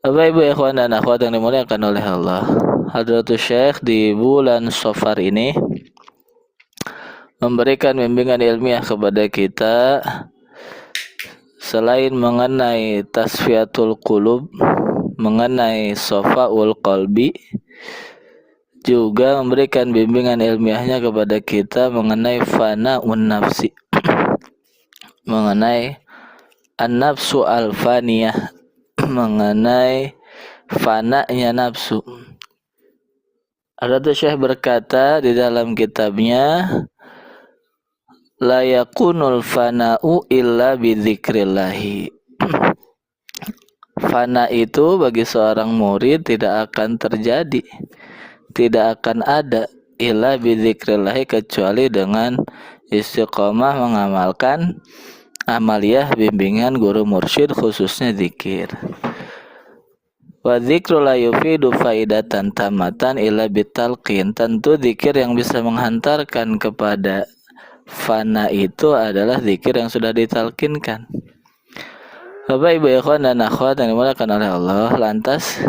Bapak Ibu ikhwan dan akhwat yang dimuliakan oleh Allah, Hadratus Syekh di bulan Safar ini memberikan bimbingan ilmiah kepada kita selain mengenai tasfiyatul qulub, mengenai safaul qalbi, juga memberikan bimbingan ilmiahnya kepada kita mengenai fana'un nafsi, mengenai an-nafsu al-faniyah, mengenai fana'nya nafsu. Hadratus Syekh berkata di dalam kitabnya, la yakunul fana'u illa bidzikrillahi. Fana itu bagi seorang murid tidak akan terjadi, tidak akan ada illa bidzikrillahi kecuali dengan istiqomah mengamalkan amaliyah bimbingan guru mursyid, khususnya zikir. Wa dzikru la yufidu faidatan tamatan illa bitalqin. Tentu zikir yang bisa menghantarkan kepada fana itu adalah zikir yang sudah ditalkinkan. Bapak Ibu ikhwan dan akhwat yang dimuliakan oleh Allah, lantas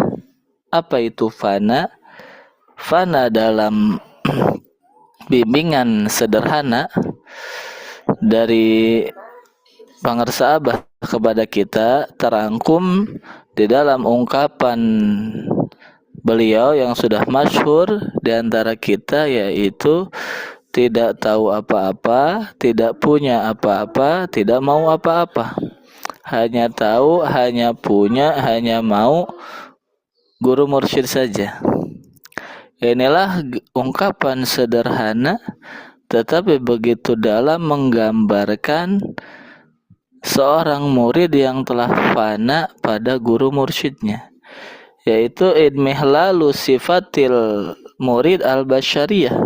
apa itu fana? Fana dalam bimbingan sederhana dari pangarsa Abah kepada kita terangkum di dalam ungkapan beliau yang sudah masyhur di antara kita, yaitu tidak tahu apa-apa, tidak punya apa-apa, tidak mau apa-apa. Hanya tahu, hanya punya, hanya mau guru mursyid saja. Inilah ungkapan sederhana tetapi begitu dalam menggambarkan seorang murid yang telah fana pada guru mursyidnya, yaitu idmihlalu sifatil murid al-basyariyah.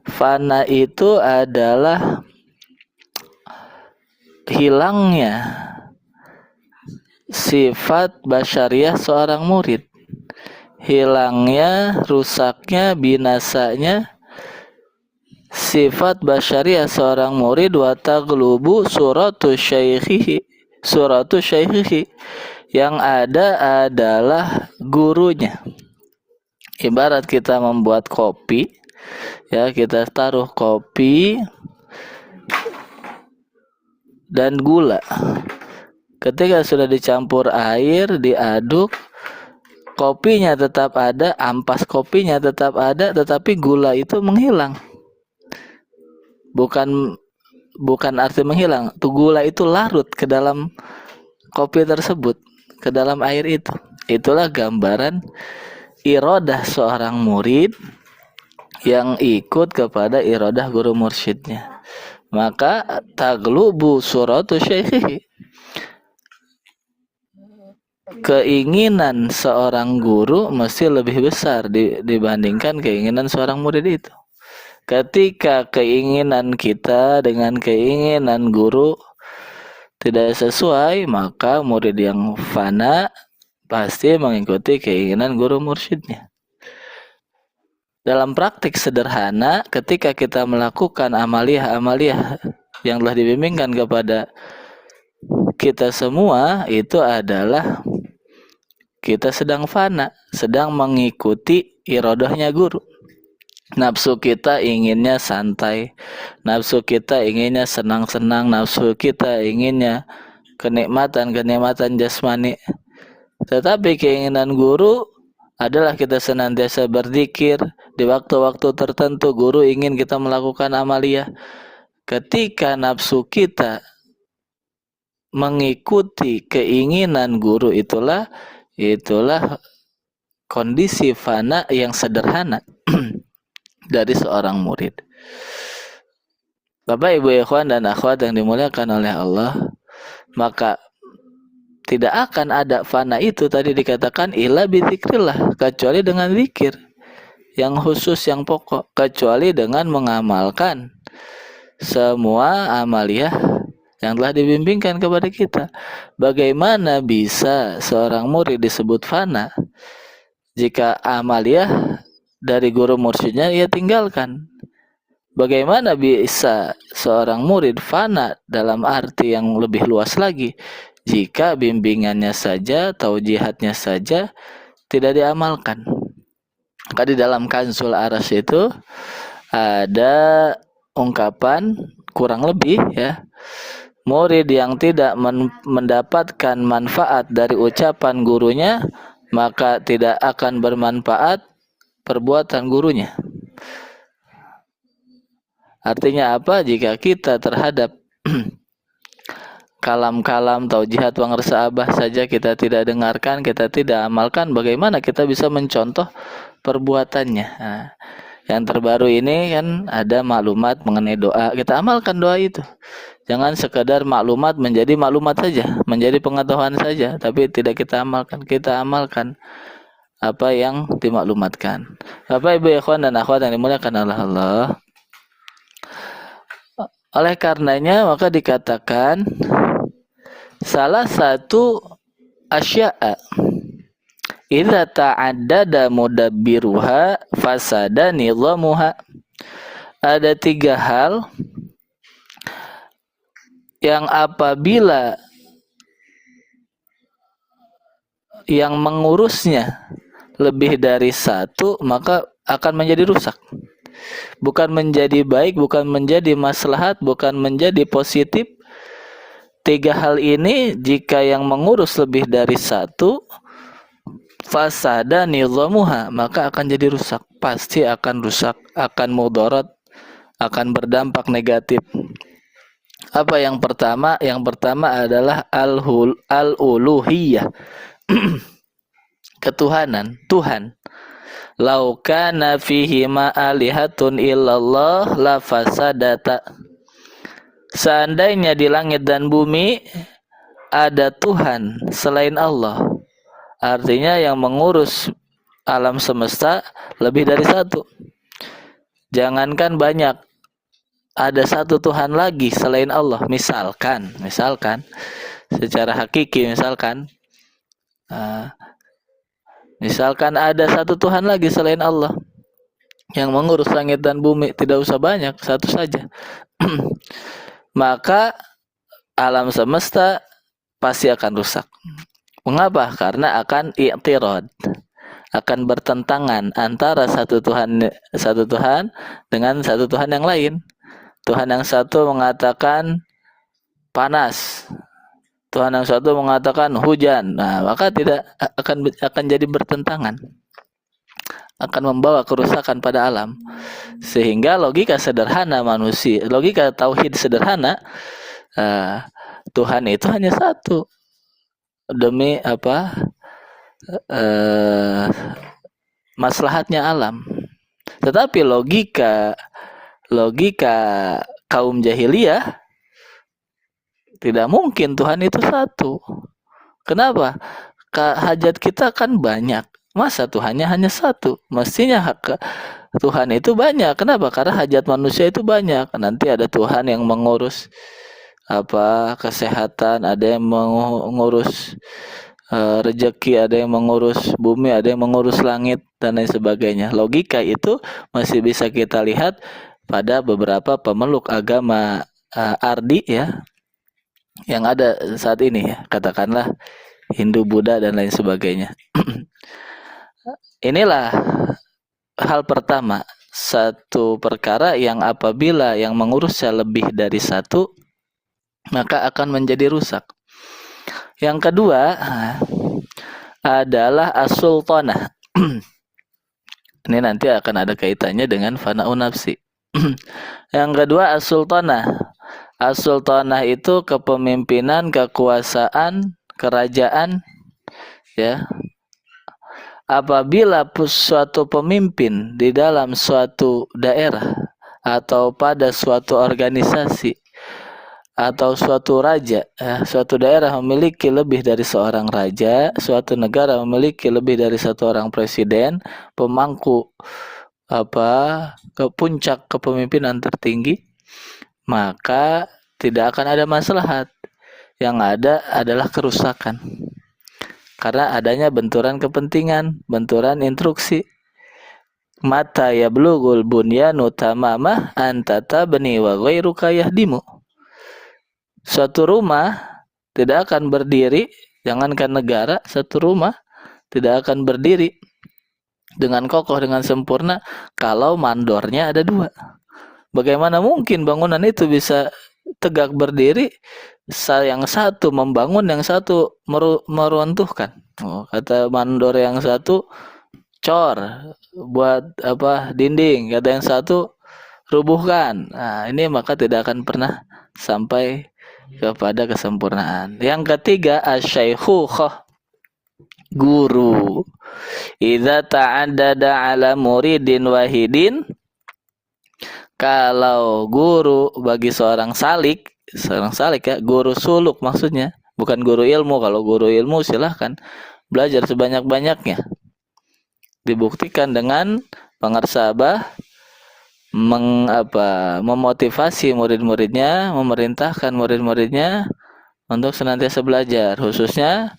Fana itu adalah hilangnya sifat basyariyah seorang murid, hilangnya, rusaknya, binasanya sifat basyariyah seorang murid, wa taglubu suratu syaikhihi, yang ada adalah gurunya. Ibarat kita membuat kopi, ya, kita taruh kopi dan gula. Ketika sudah dicampur air, diaduk, kopinya tetap ada, ampas kopinya tetap ada, tetapi gula itu menghilang. Bukan arti menghilang, tuh gula itu larut ke dalam kopi tersebut, ke dalam air itu. Itulah gambaran iradah seorang murid yang ikut kepada iradah guru mursyidnya. Maka taglubu suratu syaikhihi, keinginan seorang guru mesti lebih besar dibandingkan keinginan seorang murid itu. Ketika keinginan kita dengan keinginan guru tidak sesuai, maka murid yang fana pasti mengikuti keinginan guru mursyidnya. Dalam praktik sederhana, ketika kita melakukan amaliyah yang telah dibimbingkan kepada kita semua, itu adalah kita sedang fana, sedang mengikuti iradahnya guru. Nafsu kita inginnya santai, nafsu kita inginnya senang-senang, nafsu kita inginnya kenikmatan jasmani. Tetapi keinginan guru adalah kita senantiasa berzikir. Di waktu-waktu tertentu guru ingin kita melakukan amaliyah. Ketika nafsu kita mengikuti keinginan guru, itulah kondisi fana yang sederhana dari seorang murid. Bapak Ibu ikhwan dan akhwat yang dimuliakan oleh Allah, maka tidak akan ada fana itu tadi dikatakan illa bizikrillah, kecuali dengan zikir yang khusus, yang pokok, kecuali dengan mengamalkan semua amaliyah yang telah dibimbingkan kepada kita. Bagaimana bisa seorang murid disebut fana jika amaliyah dari guru mursyidnya ia tinggalkan? Bagaimana bisa seorang murid fana dalam arti yang lebih luas lagi jika bimbingannya saja, taujihatnya saja tidak diamalkan. Maka di dalam Kanzul Aras itu ada ungkapan kurang lebih ya, murid yang tidak mendapatkan manfaat dari ucapan gurunya, maka tidak akan bermanfaat perbuatan gurunya. Artinya apa? Jika kita terhadap kalam-kalam taujihat wangersa abah saja kita tidak dengarkan, kita tidak amalkan, bagaimana kita bisa mencontoh perbuatannya? Nah, yang terbaru ini kan ada maklumat mengenai doa, kita amalkan doa itu. Jangan sekadar maklumat menjadi maklumat saja, menjadi pengetahuan saja, tapi tidak kita amalkan. Kita amalkan apa yang dimaklumatkan. Bapak, Ibu, ikhwan dan akhwat yang dimuliakan oleh Allah. Oleh karenanya maka dikatakan salah satu asya'a idza ta'addada mudabbiruha fasada nizamuha. Ada 3 hal yang apabila yang mengurusnya lebih dari satu maka akan menjadi rusak. Bukan menjadi baik, bukan menjadi maslahat, bukan menjadi positif. 3 hal ini jika yang mengurus lebih dari satu, fasada nizamuha, maka akan jadi rusak. Pasti akan rusak, akan mudarat, akan berdampak negatif. Apa yang pertama? Yang pertama adalah al-uluhiyah. Ketuhanan, Tuhan. Lau kana fihi ma alihatun illallah la fasadata. Seandainya di langit dan bumi ada Tuhan selain Allah, artinya yang mengurus alam semesta lebih dari satu. Jangankan banyak, ada satu Tuhan lagi selain Allah. Misalkan secara hakiki misalkan ada satu Tuhan lagi selain Allah yang mengurus langit dan bumi, tidak usah banyak, satu saja. Maka alam semesta pasti akan rusak. Mengapa? Karena akan i'tirad, akan bertentangan antara satu Tuhan dengan satu Tuhan yang lain. Tuhan yang satu mengatakan panas, Tuhan yang satu mengatakan hujan. Nah, maka tidak akan jadi bertentangan, akan membawa kerusakan pada alam. Sehingga logika sederhana manusia, logika tauhid sederhana, Tuhan itu hanya satu. Demi apa? Maslahatnya alam. Tetapi logika kaum jahiliyah, tidak mungkin Tuhan itu satu. Kenapa? Hajat kita kan banyak. Masa Tuhannya hanya satu? Mestinya Tuhan itu banyak. Kenapa? Karena hajat manusia itu banyak. Nanti ada Tuhan yang mengurus kesehatan, ada yang mengurus rezeki, ada yang mengurus bumi, ada yang mengurus langit dan lain sebagainya. Logika itu masih bisa kita lihat pada beberapa pemeluk agama Ardi ya, yang ada saat ini ya, katakanlah Hindu, Buddha dan lain sebagainya. Inilah hal pertama, satu perkara yang apabila yang mengurusnya lebih dari satu, maka akan menjadi rusak. Yang kedua adalah as-sultanah. Ini nanti akan ada kaitannya dengan fana'un nafsi. Yang kedua as-sultanah. As-sultanah itu kepemimpinan, kekuasaan, kerajaan ya. Apabila suatu pemimpin di dalam suatu daerah atau pada suatu organisasi atau suatu raja, suatu daerah memiliki lebih dari seorang raja, suatu negara memiliki lebih dari satu orang presiden, pemangku ke puncak kepemimpinan tertinggi, maka tidak akan ada maslahat. Yang ada adalah kerusakan. Karena adanya benturan kepentingan, benturan instruksi. Mata yablughul bunyanu tamamah anta tabni wa ghairuka yahdimu. Suatu rumah tidak akan berdiri, jangankan negara, satu rumah tidak akan berdiri dengan kokoh, dengan sempurna kalau mandornya ada dua. Bagaimana mungkin bangunan itu bisa tegak berdiri, yang satu membangun, yang satu meruntuhkan. Kata mandor yang satu, cor buat apa, dinding, kata yang satu, rubuhkan. Nah, ini maka tidak akan pernah sampai kepada kesempurnaan. Yang ketiga, asyaikhukhah, guru. Idza ta'addada ala muridin wahidin, kalau guru bagi seorang salik ya, guru suluk maksudnya, bukan guru ilmu. Kalau guru ilmu silahkan belajar sebanyak-banyaknya. Dibuktikan dengan pengersabah, memotivasi murid-muridnya, memerintahkan murid-muridnya untuk senantiasa belajar. Khususnya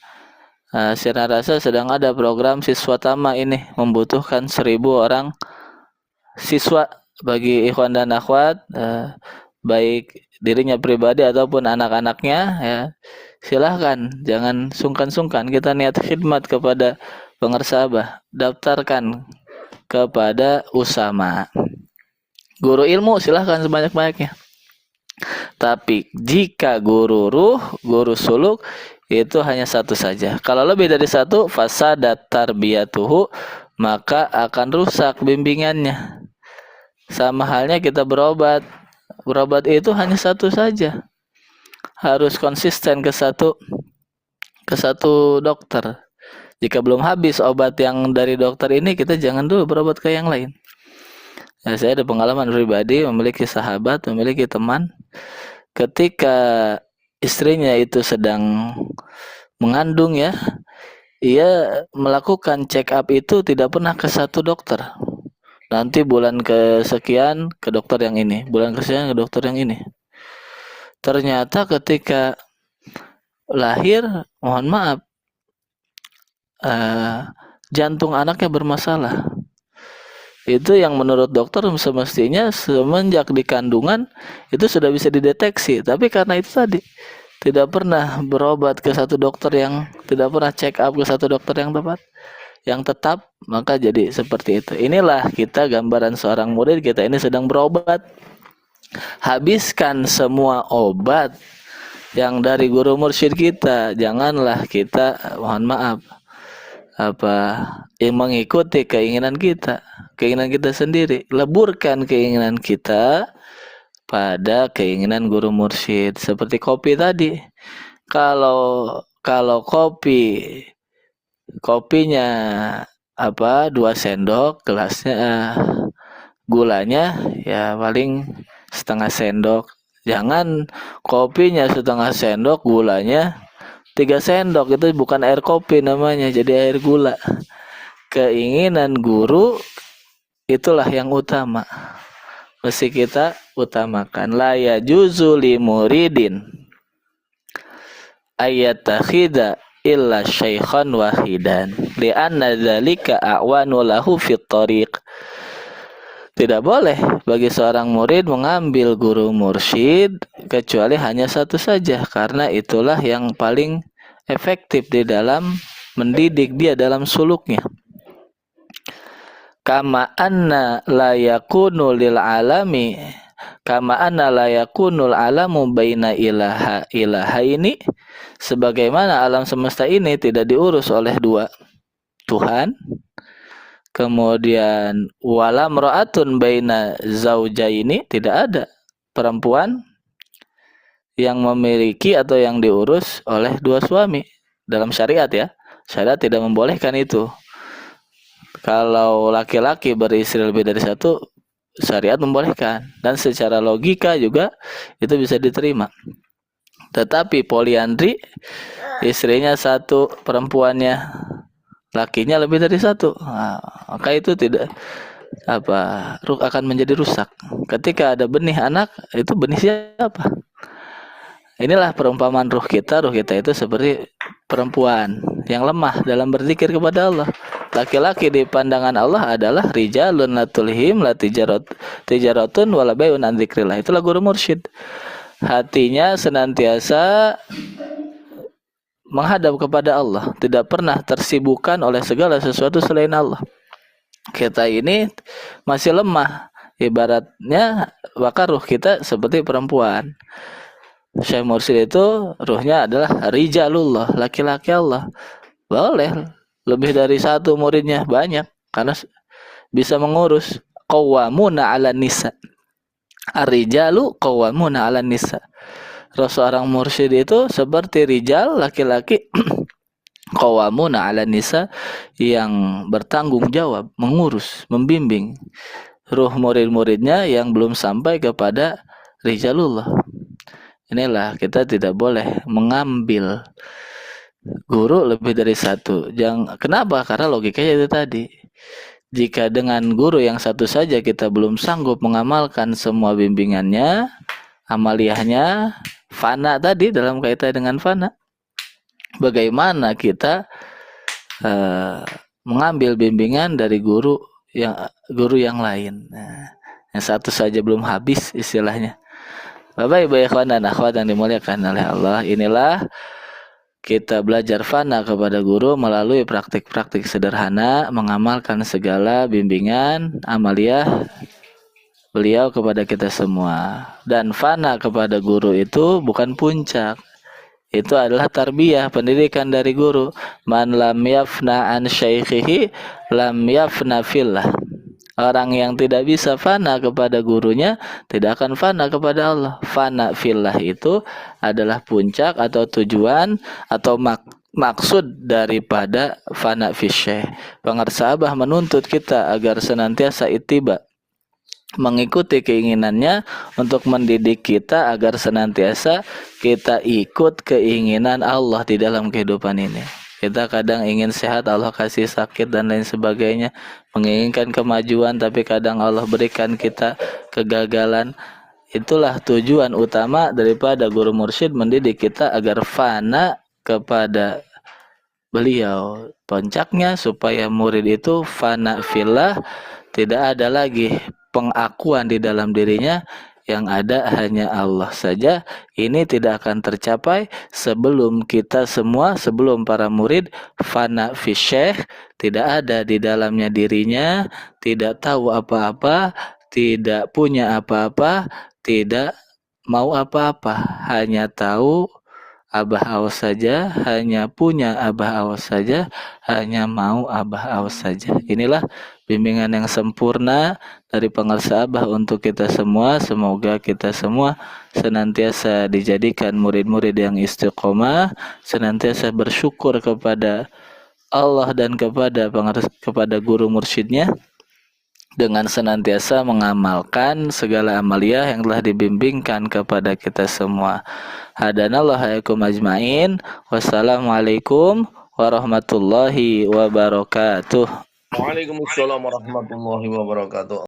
Sirna Rasa sedang ada program siswa tama ini, membutuhkan 1.000 orang siswa. Bagi ikhwan dan akhwat, baik dirinya pribadi ataupun anak-anaknya, ya silahkan, jangan sungkan-sungkan. Kita niat khidmat kepada pengersabah, daftarkan kepada Usama. Guru ilmu silahkan sebanyak-banyaknya. Tapi jika guru ruh, guru suluk, itu hanya satu saja. Kalau lebih dari satu, fasadat tarbiyatuhu, maka akan rusak bimbingannya. Sama halnya kita berobat. Berobat itu hanya satu saja. Harus konsisten ke satu dokter. Jika belum habis obat yang dari dokter ini, kita jangan dulu berobat ke yang lain. Ya, saya ada pengalaman pribadi, memiliki sahabat, memiliki teman, ketika istrinya itu sedang mengandung, ya, ia melakukan check up itu tidak pernah ke satu dokter. Nanti bulan kesekian ke dokter yang ini, bulan kesekian ke dokter yang ini. Ternyata ketika lahir, mohon maaf, jantung anaknya bermasalah. Itu yang menurut dokter semestinya semenjak di kandungan itu sudah bisa dideteksi. Tapi karena itu tadi, tidak pernah berobat ke satu dokter, yang tidak pernah check up ke satu dokter yang tepat, yang tetap, maka jadi seperti itu. Inilah kita gambaran seorang murid kita ini sedang berobat. Habiskan semua obat yang dari guru mursyid kita. Janganlah kita, mohon maaf, mengikuti keinginan kita sendiri. Leburkan keinginan kita pada keinginan guru mursyid. Seperti kopi tadi. Kalau kopinya 2 sendok, gelasnya gulanya ya paling setengah sendok. Jangan kopinya setengah sendok, gulanya 3 sendok. Itu bukan air kopi namanya, jadi air gula. Keinginan guru itulah yang utama, mesti kita utamakan. La yajuzu li muridin ayattakhidha illa syaikhan wahidan li'anna dzalika a'wanu lahu fit thariq. Tidak boleh bagi seorang murid mengambil guru mursyid kecuali hanya satu saja, karena itulah yang paling efektif di dalam mendidik dia dalam suluknya. Kama anna la yakunu lil alami, kama anna la yakunul alamu baina ilahaini, sebagaimana alam semesta ini tidak diurus oleh dua Tuhan. Kemudian walam ra'atun baina zaujaini, tidak ada perempuan yang memiliki atau yang diurus oleh dua suami dalam syariat, ya. Syariat tidak membolehkan itu. Kalau laki-laki beristri lebih dari satu, syariat membolehkan, dan secara logika juga itu bisa diterima. Tetapi poliandri, istrinya satu, perempuannya, lakinya lebih dari satu, maka itu tidak akan menjadi rusak. Ketika ada benih anak, itu benih siapa? Inilah perumpamaan ruh kita itu seperti perempuan yang lemah dalam berzikir kepada Allah. Laki-laki di pandangan Allah adalah rijalun la tulhim la tijaratun wala bai'un an dzikrillah. Itulah guru mursyid. Hatinya senantiasa menghadap kepada Allah, tidak pernah tersibukkan oleh segala sesuatu selain Allah. Kita ini masih lemah, ibaratnya maka ruh kita seperti perempuan. Syekh Mursyid itu ruhnya adalah rijalullah, laki-laki Allah. Boleh lebih dari satu muridnya, banyak, karena bisa mengurus. Qawwamuna 'alan nisa. Ar-rijalu qawwamuna 'alan nisa. Roh seorang mursyid itu seperti rijal, laki-laki, qawwamuna 'alan nisa, yang bertanggung jawab, mengurus, membimbing ruh murid-muridnya yang belum sampai kepada rijalullah. Inilah kita tidak boleh mengambil guru lebih dari satu. Kenapa? Karena logikanya itu tadi. Jika dengan guru yang satu saja kita belum sanggup mengamalkan semua bimbingannya, amaliyahnya, fana tadi, dalam kaitan dengan fana, bagaimana kita mengambil bimbingan dari guru yang lain. Nah, yang satu saja belum habis istilahnya. Bapak Ibu ikhwan dan akhwat yang dimuliakan oleh Allah, inilah kita belajar fana kepada guru melalui praktik-praktik sederhana, mengamalkan segala bimbingan amaliyah beliau kepada kita semua. Dan fana kepada guru itu bukan puncak, itu adalah tarbiyah, pendidikan dari guru. Man lam yafna an syaikhihi lam yafna fillah. Orang yang tidak bisa fana kepada gurunya tidak akan fana kepada Allah. Fana fillah itu adalah puncak atau tujuan atau maksud daripada fana fisyeh. Pengarsabah menuntut kita agar senantiasa ittiba, mengikuti keinginannya untuk mendidik kita agar senantiasa kita ikut keinginan Allah di dalam kehidupan ini. Kita kadang ingin sehat, Allah kasih sakit dan lain sebagainya, menginginkan kemajuan tapi kadang Allah berikan kita kegagalan. Itulah tujuan utama daripada guru mursyid, mendidik kita agar fana kepada beliau. Puncaknya supaya murid itu fana fillah, tidak ada lagi pengakuan di dalam dirinya, yang ada hanya Allah saja. Ini tidak akan tercapai sebelum kita semua, sebelum para murid fana fi syekh, tidak ada di dalamnya dirinya, tidak tahu apa-apa, tidak punya apa-apa, tidak mau apa-apa, hanya tahu abah awas saja, hanya punya abah awas saja, hanya mau abah awas saja. Inilah bimbingan yang sempurna dari pengarsa abah untuk kita semua. Semoga kita semua senantiasa dijadikan murid-murid yang istiqomah, senantiasa bersyukur kepada Allah dan kepada guru mursyidnya, dengan senantiasa mengamalkan segala amaliyah yang telah dibimbingkan kepada kita semua. Hadanallahu yakum ajmain. Wassalamualaikum warahmatullahi wabarakatuh. Waalaikumsalam warahmatullahi wabarakatuh.